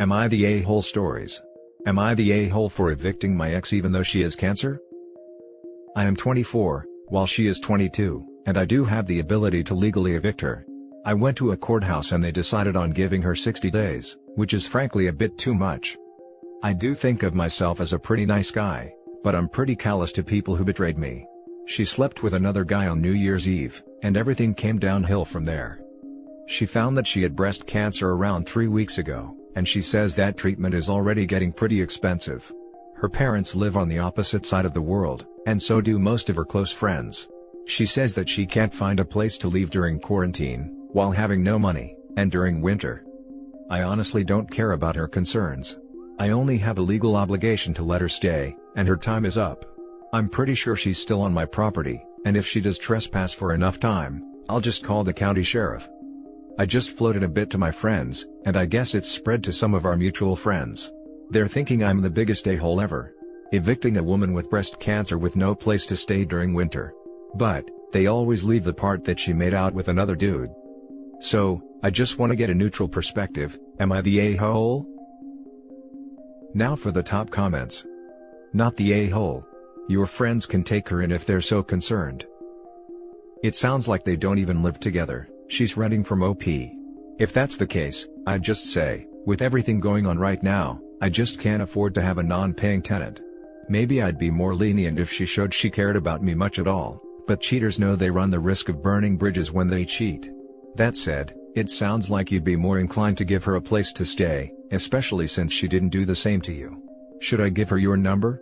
Am I the a-hole stories? Am I the a-hole for evicting my ex even though she has cancer? I am 24, while she is 22, and I do have the ability to legally evict her. I went to a courthouse and they decided on giving her 60 days, which is frankly a bit too much. I do think of myself as a pretty nice guy, but I'm pretty callous to people who betrayed me. She slept with another guy on New Year's Eve, and everything came downhill from there. She found that she had breast cancer around 3 weeks ago, and she says that treatment is already getting pretty expensive. Her parents live on the opposite side of the world, and so do most of her close friends. She says that she can't find a place to leave during quarantine, while having no money, and during winter. I honestly don't care about her concerns. I only have a legal obligation to let her stay, and her time is up. I'm pretty sure she's still on my property, and if she does trespass for enough time, I'll just call the county sheriff. I just floated a bit to my friends, and I guess it's spread to some of our mutual friends. They're thinking I'm the biggest a-hole ever. Evicting a woman with breast cancer with no place to stay during winter. But, they always leave the part that she made out with another dude. So, I just want to get a neutral perspective. Am I the a-hole? Now for the top comments. Not the a-hole. Your friends can take her in if they're so concerned. It sounds like they don't even live together. She's renting from OP. If that's the case, I'd just say, with everything going on right now, I just can't afford to have a non-paying tenant. Maybe I'd be more lenient if she showed she cared about me much at all, but cheaters know they run the risk of burning bridges when they cheat. That said, it sounds like you'd be more inclined to give her a place to stay, especially since she didn't do the same to you. Should I give her your number?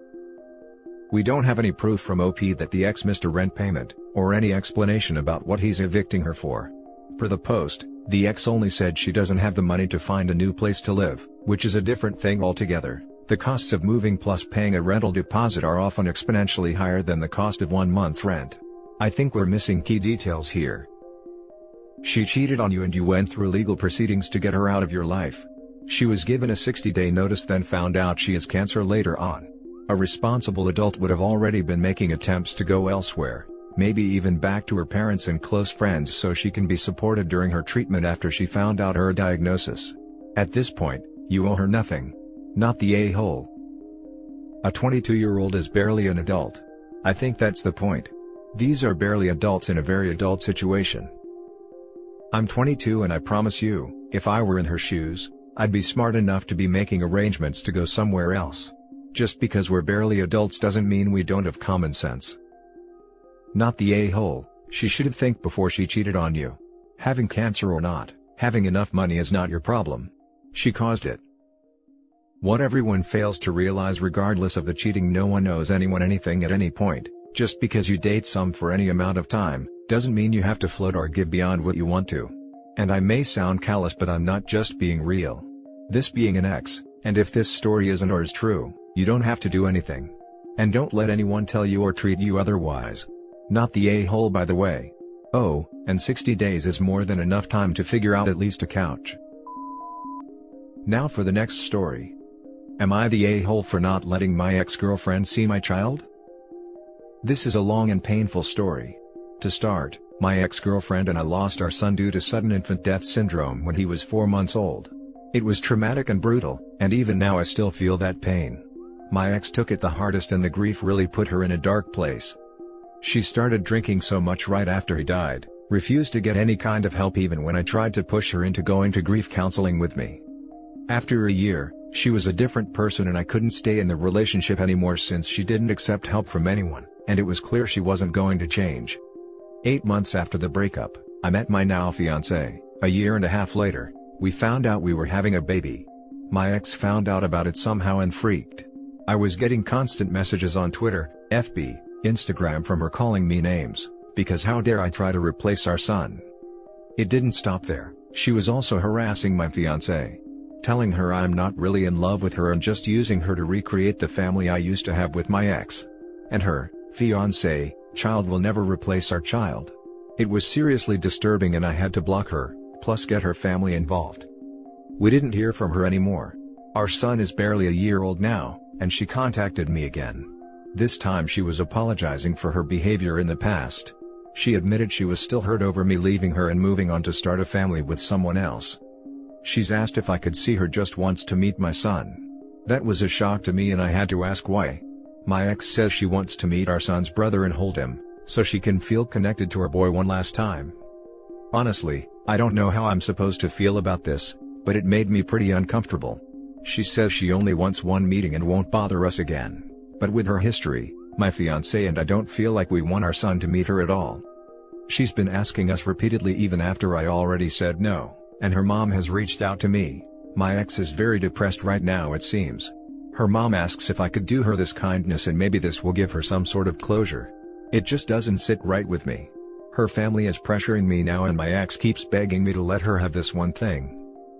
We don't have any proof from OP that the ex missed a rent payment, or any explanation about what he's evicting her for. Per the post, the ex only said she doesn't have the money to find a new place to live, which is a different thing altogether. The costs of moving plus paying a rental deposit are often exponentially higher than the cost of 1 month's rent. I think we're missing key details here. She cheated on you and you went through legal proceedings to get her out of your life. She was given a 60-day notice, then found out she has cancer later on. A responsible adult would have already been making attempts to go elsewhere, maybe even back to her parents and close friends so she can be supported during her treatment after she found out her diagnosis. At this point, you owe her nothing. Not the a-hole. A 22-year-old is barely an adult. I think that's the point. These are barely adults in a very adult situation. I'm 22 and I promise you, if I were in her shoes, I'd be smart enough to be making arrangements to go somewhere else. Just because we're barely adults doesn't mean we don't have common sense. Not the a-hole. She should have think before she cheated on you. Having cancer or not, having enough money is not your problem. She caused it. What everyone fails to realize, regardless of the cheating, no one owes anyone anything at any point. Just because you date some for any amount of time, doesn't mean you have to float or give beyond what you want to. And I may sound callous, but I'm not just being real. This being an ex, and if this story isn't or is true, you don't have to do anything. And don't let anyone tell you or treat you otherwise. Not the a-hole, by the way. Oh, and 60 days is more than enough time to figure out at least a couch. Now for the next story. Am I the a-hole for not letting my ex-girlfriend see my child? This is a long and painful story. To start, my ex-girlfriend and I lost our son due to sudden infant death syndrome when he was 4 months old. It was traumatic and brutal, and even now I still feel that pain. My ex took it the hardest and the grief really put her in a dark place. She started drinking so much right after he died, refused to get any kind of help even when I tried to push her into going to grief counseling with me. After a year, she was a different person and I couldn't stay in the relationship anymore since she didn't accept help from anyone, and it was clear she wasn't going to change. 8 months after the breakup, I met my now fiancé. A year and a half later, we found out we were having a baby. My ex found out about it somehow and freaked. I was getting constant messages on Twitter, FB, Instagram from her calling me names, because how dare I try to replace our son. It didn't stop there, she was also harassing my fiancé. Telling her I'm not really in love with her and just using her to recreate the family I used to have with my ex. And her, fiancé, child will never replace our child. It was seriously disturbing and I had to block her, plus get her family involved. We didn't hear from her anymore. Our son is barely a year old now, and she contacted me again. This time she was apologizing for her behavior in the past. She admitted she was still hurt over me leaving her and moving on to start a family with someone else. She's asked if I could see her just once to meet my son. That was a shock to me and I had to ask why. My ex says she wants to meet our son's brother and hold him, so she can feel connected to her boy one last time. Honestly, I don't know how I'm supposed to feel about this, but it made me pretty uncomfortable. She says she only wants one meeting and won't bother us again. But with her history, my fiancé and I don't feel like we want our son to meet her at all. She's been asking us repeatedly even after I already said no, and her mom has reached out to me. My ex is very depressed right now it seems. Her mom asks if I could do her this kindness and maybe this will give her some sort of closure. It just doesn't sit right with me. Her family is pressuring me now and my ex keeps begging me to let her have this one thing.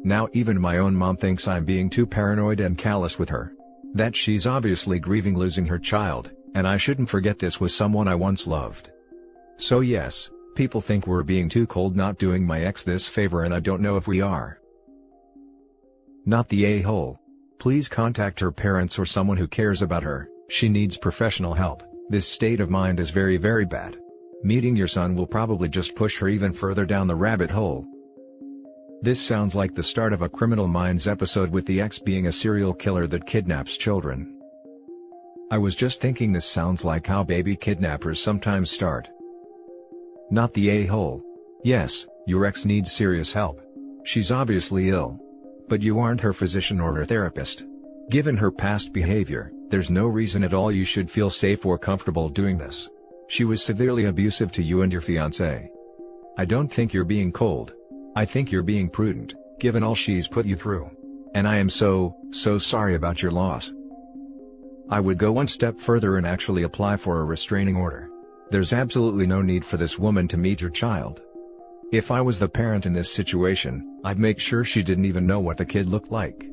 Now even my own mom thinks I'm being too paranoid and callous with her. That she's obviously grieving losing her child, and I shouldn't forget this was someone I once loved. So yes, people think we're being too cold not doing my ex this favor and I don't know if we are. Not the a-hole. Please contact her parents or someone who cares about her, she needs professional help, this state of mind is very bad. Meeting your son will probably just push her even further down the rabbit hole. This sounds like the start of a Criminal Minds episode with the ex being a serial killer that kidnaps children. I was just thinking this sounds like how baby kidnappers sometimes start. Not the a-hole. Yes, your ex needs serious help. She's obviously ill. But you aren't her physician or her therapist. Given her past behavior, there's no reason at all you should feel safe or comfortable doing this. She was severely abusive to you and your fiancé. I don't think you're being cold. I think you're being prudent, given all she's put you through. And I am so sorry about your loss. I would go one step further and actually apply for a restraining order. There's absolutely no need for this woman to meet your child. If I was the parent in this situation, I'd make sure she didn't even know what the kid looked like.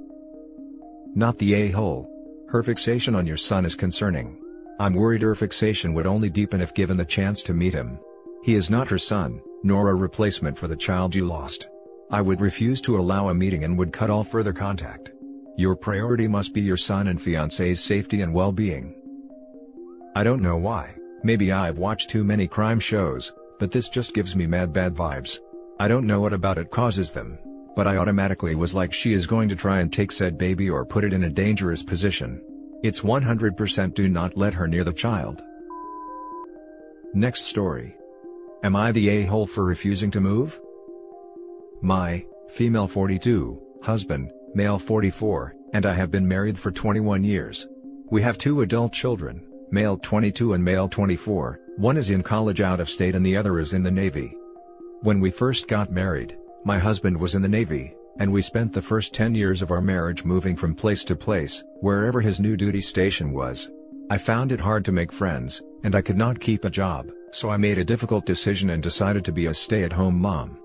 Not the a-hole. Her fixation on your son is concerning. I'm worried her fixation would only deepen if given the chance to meet him. He is not her son, nor a replacement for the child you lost. I would refuse to allow a meeting and would cut all further contact. Your priority must be your son and fiancé's safety and well-being. I don't know why, maybe I've watched too many crime shows, but this just gives me mad bad vibes. I don't know what about it causes them, but I automatically was like she is going to try and take said baby or put it in a dangerous position. It's 100% do not let her near the child. Next story. Am I the a-hole for refusing to move? My, female 42, husband, male 44, and I have been married for 21 years. We have 2 adult children, male 22 and male 24, one is in college out of state and the other is in the Navy. When we first got married, my husband was in the Navy, and we spent the first 10 years of our marriage moving from place to place, wherever his new duty station was. I found it hard to make friends, and I could not keep a job, so I made a difficult decision and decided to be a stay-at-home mom.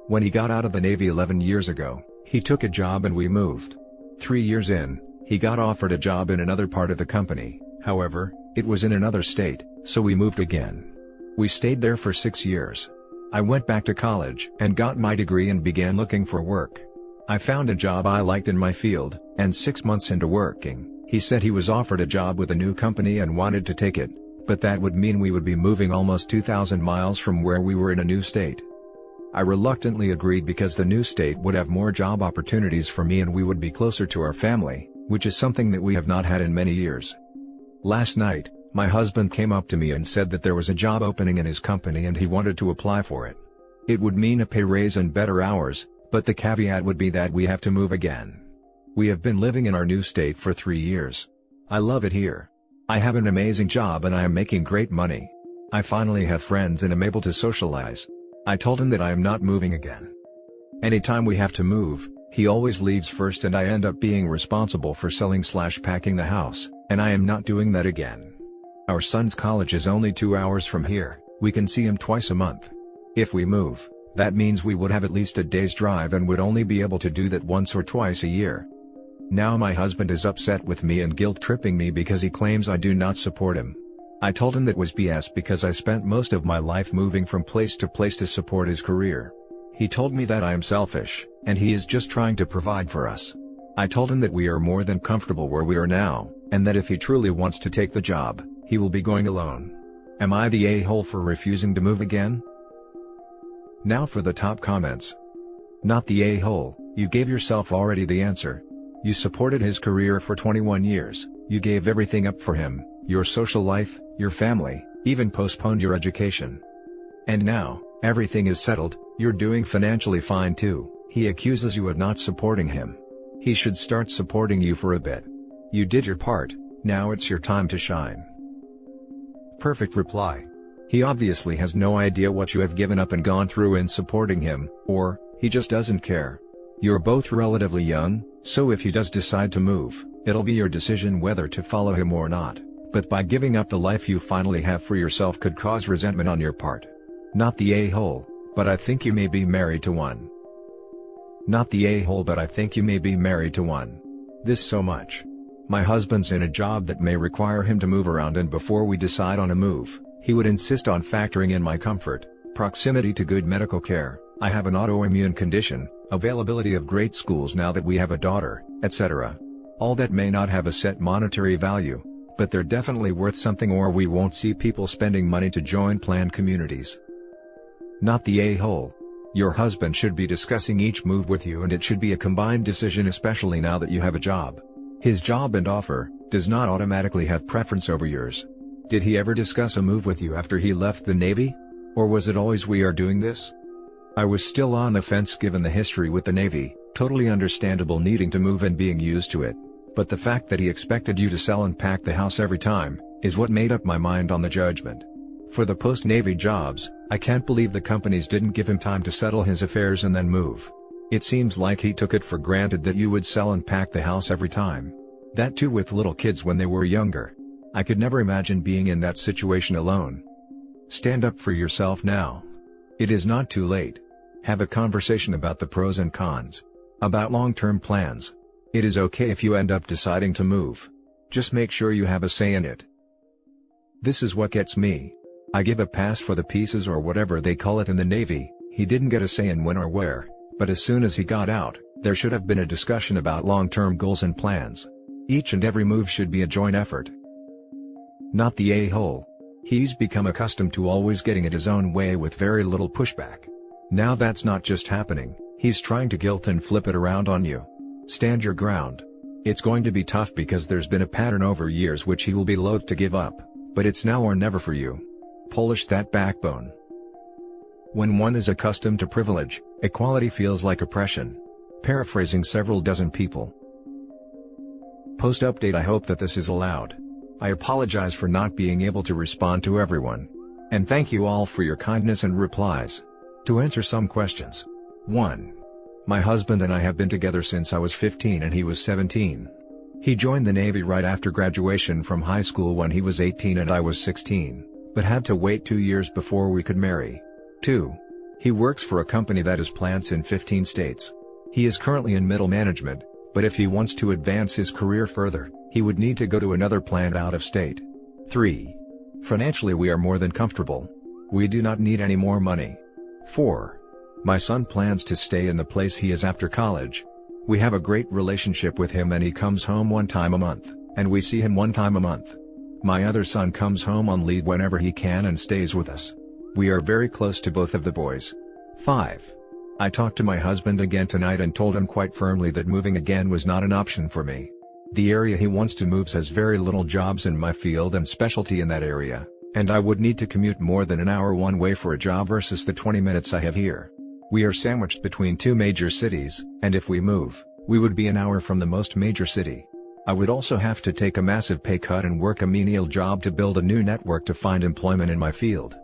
When he got out of the Navy 11 years ago, he took a job and we moved. 3 years in, he got offered a job in another part of the company, however, it was in another state, so we moved again. We stayed there for 6 years. I went back to college and got my degree and began looking for work. I found a job I liked in my field, and 6 months into working, he said he was offered a job with a new company and wanted to take it, but that would mean we would be moving almost 2,000 miles from where we were in a new state. I reluctantly agreed because the new state would have more job opportunities for me and we would be closer to our family, which is something that we have not had in many years. Last night, my husband came up to me and said that there was a job opening in his company and he wanted to apply for it. It would mean a pay raise and better hours, but the caveat would be that we have to move again. We have been living in our new state for 3 years. I love it here. I have an amazing job and I am making great money. I finally have friends and am able to socialize. I told him that I am not moving again. Anytime we have to move, he always leaves first and I end up being responsible for selling/packing the house, and I am not doing that again. Our son's college is only 2 hours from here, we can see him twice a month. If we move, that means we would have at least a day's drive and would only be able to do that once or twice a year. Now my husband is upset with me and guilt-tripping me because he claims I do not support him. I told him that was BS because I spent most of my life moving from place to support his career. He told me that I am selfish, and he is just trying to provide for us. I told him that we are more than comfortable where we are now, and that if he truly wants to take the job, he will be going alone. Am I the a-hole for refusing to move again? Now for the top comments. Not the a-hole. You gave yourself already the answer. You supported his career for 21 years, you gave everything up for him, your social life, your family, even postponed your education. And now, everything is settled, you're doing financially fine too. He accuses you of not supporting him. He should start supporting you for a bit. You did your part, now it's your time to shine. Perfect reply. He obviously has no idea what you have given up and gone through in supporting him, or, he just doesn't care. You're both relatively young, so if he does decide to move, it'll be your decision whether to follow him or not, but by giving up the life you finally have for yourself could cause resentment on your part. Not the a-hole, but I think you may be married to one. Not the a-hole, but I think you may be married to one. This so much. My husband's in a job that may require him to move around, and before we decide on a move, he would insist on factoring in my comfort, proximity to good medical care, I have an autoimmune condition, availability of great schools now that we have a daughter, etc. All that may not have a set monetary value, but they're definitely worth something, or we won't see people spending money to join planned communities. Not the a-hole. Your husband should be discussing each move with you, and it should be a combined decision, especially now that you have a job. His job and offer does not automatically have preference over yours. Did he ever discuss a move with you after he left the Navy? Or was it always we are doing this? I was still on the fence given the history with the Navy, totally understandable needing to move and being used to it, but the fact that he expected you to sell and pack the house every time, is what made up my mind on the judgment. For the post-Navy jobs, I can't believe the companies didn't give him time to settle his affairs and then move. It seems like he took it for granted that you would sell and pack the house every time. That too with little kids when they were younger. I could never imagine being in that situation alone. Stand up for yourself now. It is not too late. Have a conversation about the pros and cons. About long-term plans. It is okay if you end up deciding to move. Just make sure you have a say in it. This is what gets me. I give a pass for the pieces or whatever they call it in the Navy. He didn't get a say in when or where, but as soon as he got out, there should have been a discussion about long-term goals and plans. Each and every move should be a joint effort. Not the a-hole. He's become accustomed to always getting it his own way with very little pushback. Now that's not just happening, he's trying to guilt and flip it around on you. Stand your ground. It's going to be tough because there's been a pattern over years which he will be loath to give up, but it's now or never for you. Polish that backbone. When one is accustomed to privilege, equality feels like oppression. Paraphrasing several dozen people. Post update. I hope that this is allowed. I apologize for not being able to respond to everyone. And thank you all for your kindness and replies. To answer some questions. 1. My husband and I have been together since I was 15 and he was 17. He joined the Navy right after graduation from high school when he was 18 and I was 16, but had to wait 2 years before we could marry. 2. He works for a company that has plants in 15 states. He is currently in middle management, but if he wants to advance his career further, he would need to go to another plant out of state. 3. Financially we are more than comfortable. We do not need any more money. 4. My son plans to stay in the place he is after college. We have a great relationship with him and he comes home 1 time a month, and we see him 1 time a month. My other son comes home on leave whenever he can and stays with us. We are very close to both of the boys. 5. I talked to my husband again tonight and told him quite firmly that moving again was not an option for me. The area he wants to move has very little jobs in my field and specialty in that area, and I would need to commute more than an hour one way for a job versus the 20 minutes I have here. We are sandwiched between 2 major cities, and if we move, we would be an hour from the most major city. I would also have to take a massive pay cut and work a menial job to build a new network to find employment in my field.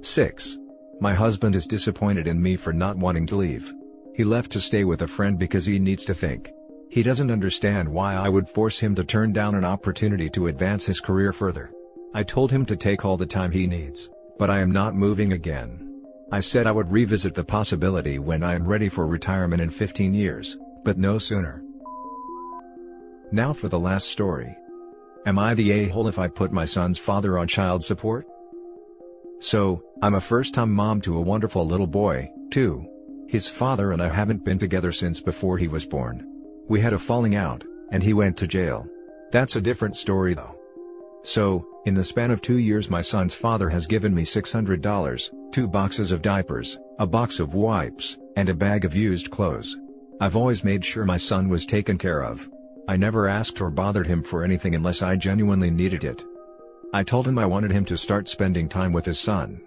6. My husband is disappointed in me for not wanting to leave. He left to stay with a friend because he needs to think. He doesn't understand why I would force him to turn down an opportunity to advance his career further. I told him to take all the time he needs, but I am not moving again. I said I would revisit the possibility when I am ready for retirement in 15 years, but no sooner. Now for the last story. Am I the a-hole if I put my son's father on child support? So, I'm a first-time mom to a wonderful little boy, too. His father and I haven't been together since before he was born. We had a falling out, and he went to jail. That's a different story though. So, in the span of 2 years my son's father has given me $600, 2 boxes of diapers, a box of wipes, and a bag of used clothes. I've always made sure my son was taken care of. I never asked or bothered him for anything unless I genuinely needed it. I told him I wanted him to start spending time with his son.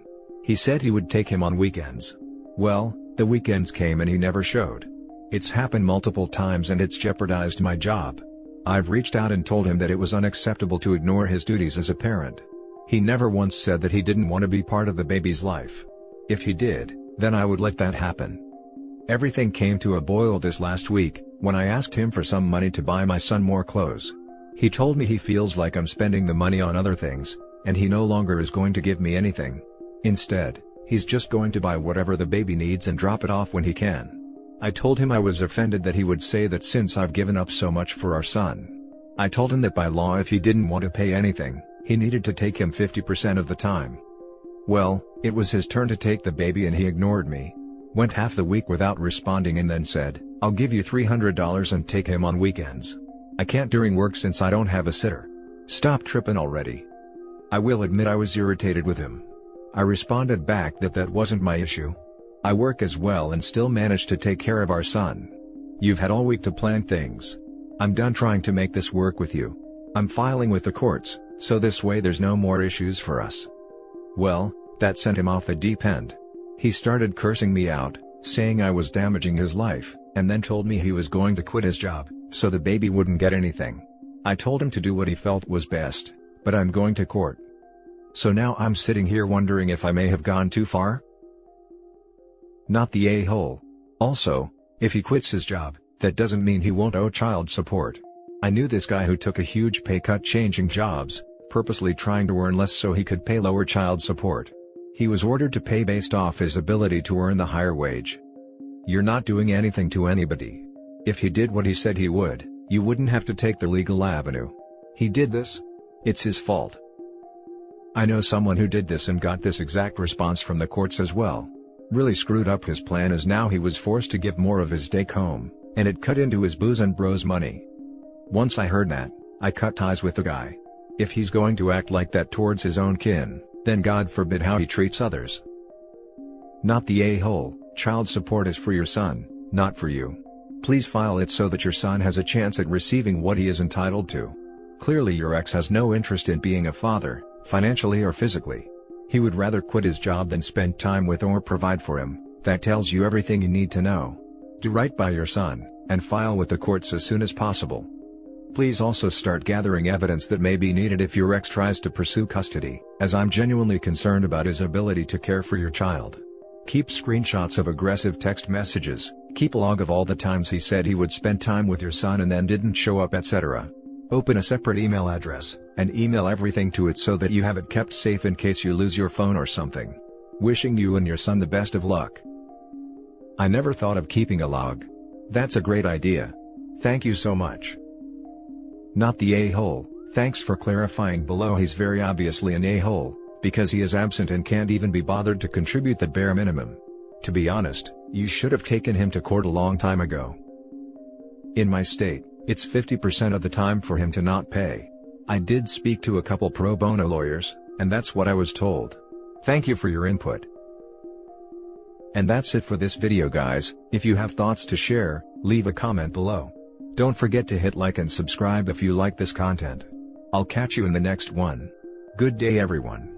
He said he would take him on weekends. Well, the weekends came and he never showed. It's happened multiple times and it's jeopardized my job. I've reached out and told him that it was unacceptable to ignore his duties as a parent. He never once said that he didn't want to be part of the baby's life. If he did, then I would let that happen. Everything came to a boil this last week, when I asked him for some money to buy my son more clothes. He told me he feels like I'm spending the money on other things, and he no longer is going to give me anything. Instead, he's just going to buy whatever the baby needs and drop it off when he can. I told him I was offended that he would say that since I've given up so much for our son. I told him that by law if he didn't want to pay anything, he needed to take him 50% of the time. Well, it was his turn to take the baby and he ignored me. Went half the week without responding and then said, "I'll give you $300 and take him on weekends. I can't during work since I don't have a sitter. Stop tripping already." I will admit I was irritated with him. I responded back that that wasn't my issue. I work as well and still manage to take care of our son. You've had all week to plan things. I'm done trying to make this work with you. I'm filing with the courts, so this way there's no more issues for us. Well, that sent him off the deep end. He started cursing me out, saying I was damaging his life, and then told me he was going to quit his job, so the baby wouldn't get anything. I told him to do what he felt was best, but I'm going to court. So now I'm sitting here wondering if I may have gone too far? Not the a-hole. Also, if he quits his job, that doesn't mean he won't owe child support. I knew this guy who took a huge pay cut changing jobs, purposely trying to earn less so he could pay lower child support. He was ordered to pay based off his ability to earn the higher wage. You're not doing anything to anybody. If he did what he said he would, you wouldn't have to take the legal avenue. He did this. It's his fault. I know someone who did this and got this exact response from the courts as well. Really screwed up his plan as now he was forced to give more of his take home, and it cut into his booze and bros money. Once I heard that, I cut ties with the guy. If he's going to act like that towards his own kin, then God forbid how he treats others. Not the a-hole. Child support is for your son, not for you. Please file it so that your son has a chance at receiving what he is entitled to. Clearly your ex has no interest in being a father, financially or physically. He would rather quit his job than spend time with or provide for him. That tells you everything you need to know. Do right by your son, and file with the courts as soon as possible. Please also start gathering evidence that may be needed if your ex tries to pursue custody, as I'm genuinely concerned about his ability to care for your child. Keep screenshots of aggressive text messages, keep a log of all the times he said he would spend time with your son and then didn't show up, etc. Open a separate email address, and email everything to it so that you have it kept safe in case you lose your phone or something. Wishing you and your son the best of luck. I never thought of keeping a log. That's a great idea. Thank you so much. Not the a-hole. Thanks for clarifying below. He's very obviously an a-hole, because he is absent and can't even be bothered to contribute the bare minimum. To be honest, you should have taken him to court a long time ago. In my state, it's 50% of the time for him to not pay. I did speak to a couple pro bono lawyers, and that's what I was told. Thank you for your input. And that's it for this video, guys. If you have thoughts to share, leave a comment below. Don't forget to hit like and subscribe if you like this content. I'll catch you in the next one. Good day everyone.